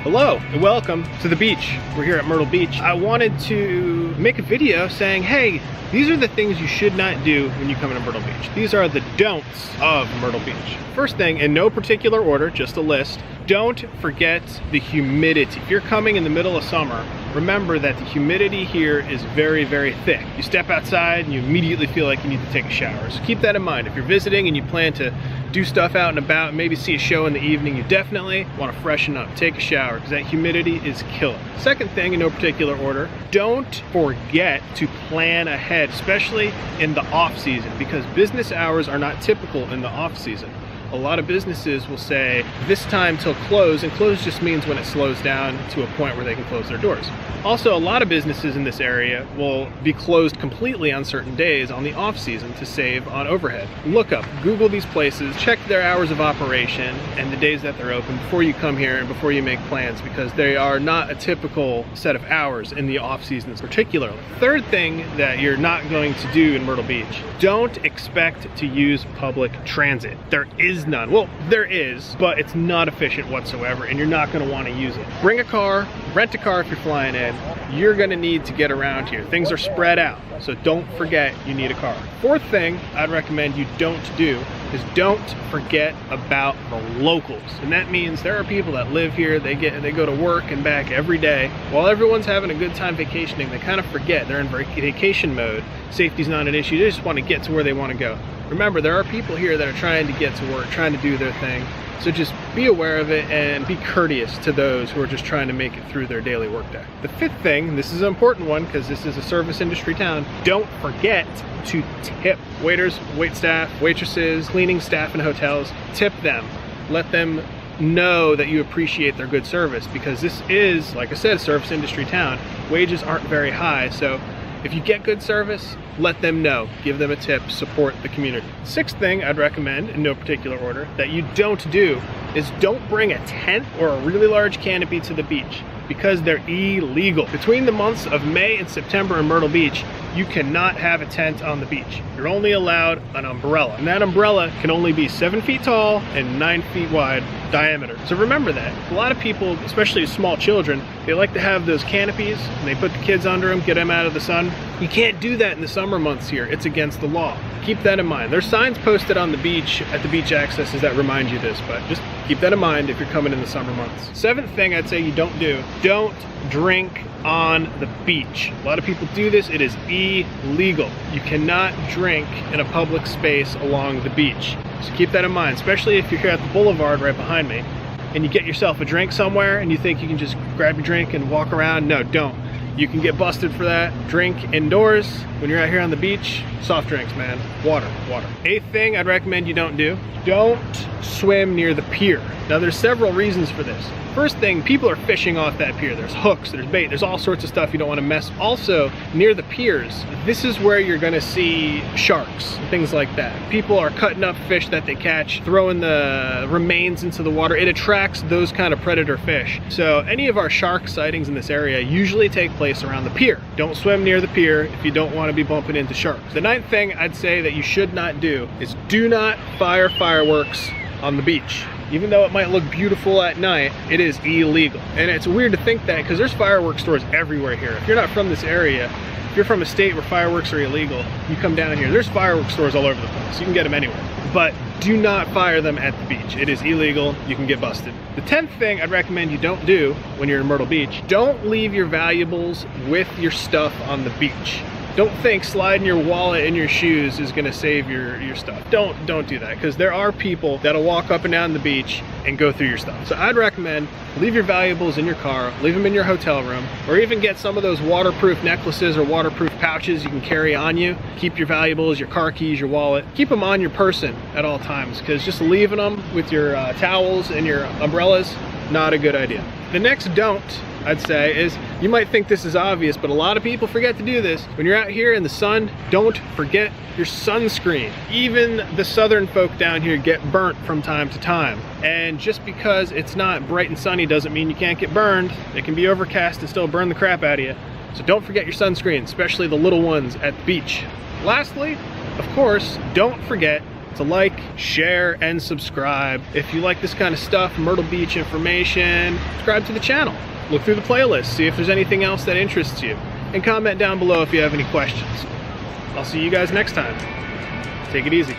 Hello and welcome to the beach. We're here at Myrtle Beach. I wanted to make a video saying, hey, these are the things you should not do when you come into Myrtle Beach. These are the don'ts of Myrtle Beach. First thing, in no particular order, just a list, don't forget the humidity. If you're coming in the middle of summer, remember that the humidity here is very, very thick. You step outside and you immediately feel like you need to take a shower. So keep that in mind. If you're visiting and you plan to do stuff out and about, maybe see a show in the evening, you definitely want to freshen up, take a shower, because that humidity is killing. Second thing, in no particular order, don't forget to plan ahead, especially in the off season, because business hours are not typical in the off season. A lot of businesses will say this time till close, and close just means when it slows down to a point where they can close their doors. Also, a lot of businesses in this area will be closed completely on certain days on the off season to save on overhead. Look up, Google these places, check their hours of operation and the days that they're open before you come here and before you make plans, because they are not a typical set of hours in the off seasons particularly. Third thing that you're not going to do in Myrtle Beach, don't expect to use public transit. There is none. Well, there is, but it's not efficient whatsoever and you're not going to want to use it. Bring a car, rent a car if you're flying in. You're going to need to get around here. Things are spread out, so don't forget you need a car. Fourth thing I'd recommend you don't do is don't forget about the locals. And that means there are people that live here, they go to work and back every day. While everyone's having a good time vacationing, they kind of forget they're in vacation mode. Safety's not an issue, they just want to get to where they want to go. Remember, there are people here that are trying to get to work, trying to do their thing. So just be aware of it and be courteous to those who are just trying to make it through their daily workday. The fifth thing, and this is an important one because this is a service industry town, don't forget to tip waiters, waitstaff, waitresses, cleaning staff in hotels. Tip them. Let them know that you appreciate their good service, because this is, like I said, a service industry town. Wages aren't very high, so if you get good service, let them know, give them a tip, support the community. Sixth thing I'd recommend, in no particular order, that you don't do is don't bring a tent or a really large canopy to the beach, because they're illegal. Between the months of May and September in Myrtle Beach, you cannot have a tent on the beach. You're only allowed an umbrella, and that umbrella can only be 7 feet tall and 9 feet wide diameter. So remember that. A lot of people, especially small children, they like to have those canopies and they put the kids under them, get them out of the sun. You can't do that in the summer months here. It's against the law. Keep that in mind. There's signs posted on the beach at the beach accesses that remind you this, but just keep that in mind if you're coming in the summer months. Seventh thing I'd say you don't do, don't drink on the beach. A lot of people do this. It is illegal. You cannot drink in a public space along the beach. So keep that in mind, especially if you're here at the boulevard right behind me and you get yourself a drink somewhere and you think you can just grab your drink and walk around. No, don't. You can get busted for that. Drink indoors. When you're out here on the beach, soft drinks, man. Water. Eighth thing I'd recommend you don't do, don't swim near the pier. Now there's several reasons for this. First thing, people are fishing off that pier. There's hooks, there's bait, there's all sorts of stuff you don't want to mess. Also, near the piers, this is where you're gonna see sharks, things like that. People are cutting up fish that they catch, throwing the remains into the water. It attracts those kind of predator fish. So any of our shark sightings in this area usually take place around the pier. Don't swim near the pier if you don't want to be bumping into sharks. The ninth thing I'd say that you should not do is do not fire fireworks on the beach. Even though it might look beautiful at night, it is illegal. And it's weird to think that because there's fireworks stores everywhere here. If you're not from this area, if you're from a state where fireworks are illegal, you come down here, there's fireworks stores all over the place. You can get them anywhere. But do not fire them at the beach. It is illegal. You can get busted. The 10th thing I'd recommend you don't do when you're in Myrtle Beach, don't leave your valuables with your stuff on the beach. Don't think sliding your wallet in your shoes is gonna save your stuff. Don't do that, because there are people that'll walk up and down the beach and go through your stuff. So I'd recommend leave your valuables in your car, leave them in your hotel room, or even get some of those waterproof necklaces or waterproof pouches you can carry on you. Keep your valuables, your car keys, your wallet, keep them on your person at all times, because just leaving them with your towels and your umbrellas, not a good idea. The next don't I'd say is, you might think this is obvious, but a lot of people forget to do this. When you're out here in the sun, don't forget your sunscreen. Even the southern folk down here get burnt from time to time. And just because it's not bright and sunny doesn't mean you can't get burned. It can be overcast and still burn the crap out of you. So don't forget your sunscreen, especially the little ones at the beach. Lastly, of course, don't forget to like, share, and subscribe. If you like this kind of stuff, Myrtle Beach information, subscribe to the channel. Look through the playlist, see if there's anything else that interests you, and comment down below if you have any questions. I'll see you guys next time. Take it easy.